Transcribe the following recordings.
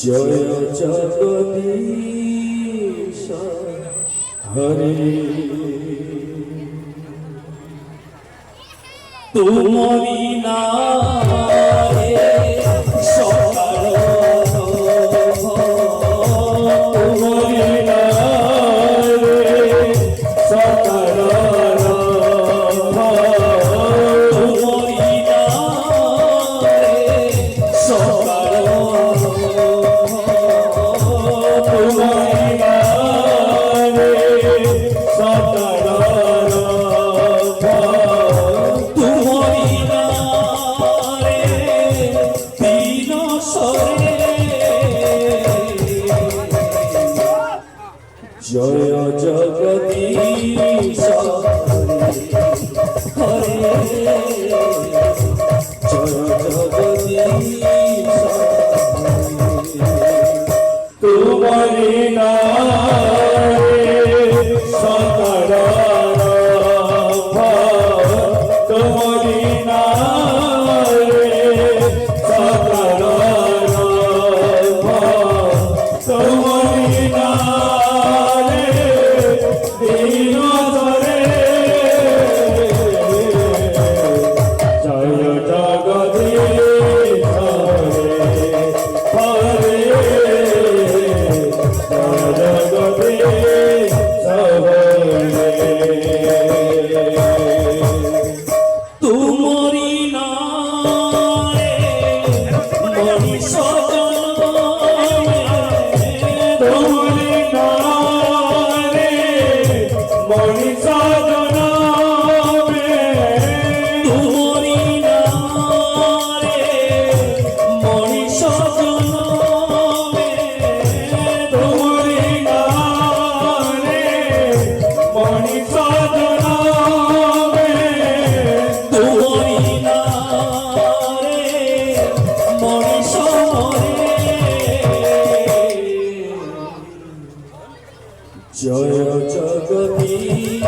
জয় জগদীশ হরে তুমরি নামে সকাল তুমরি নামে সকাল তুমরি নামে সকাল তুমরি নামে সকাল জয় জগদীশ হরে জয় জগদীশ তুমরি নামে সকাল তুমরি নামে সকাল তুমরি নামে জয় জগদীশ হরে জগদীশ তুমরি নামে মনীষ তুমরি নামে মনীষ জনমে তুমরি নামে মনীষ জনমে তুমরি নামে মনীষ জনমে তুমরি নামে মনীষ জয় জগদীশ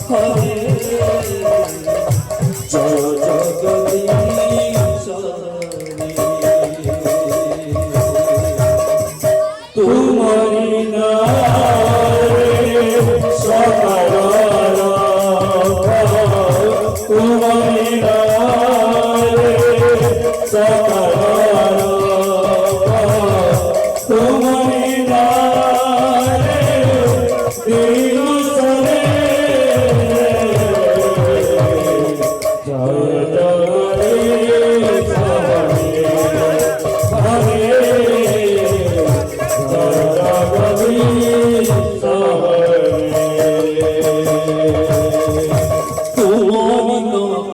হরে জয় জগদীশ তুমরি নামে সকাল তুমরি নামে সকাল তুমরি নামে দিন সরে জয় জগদীশ হরে জয় জগদীশ হরে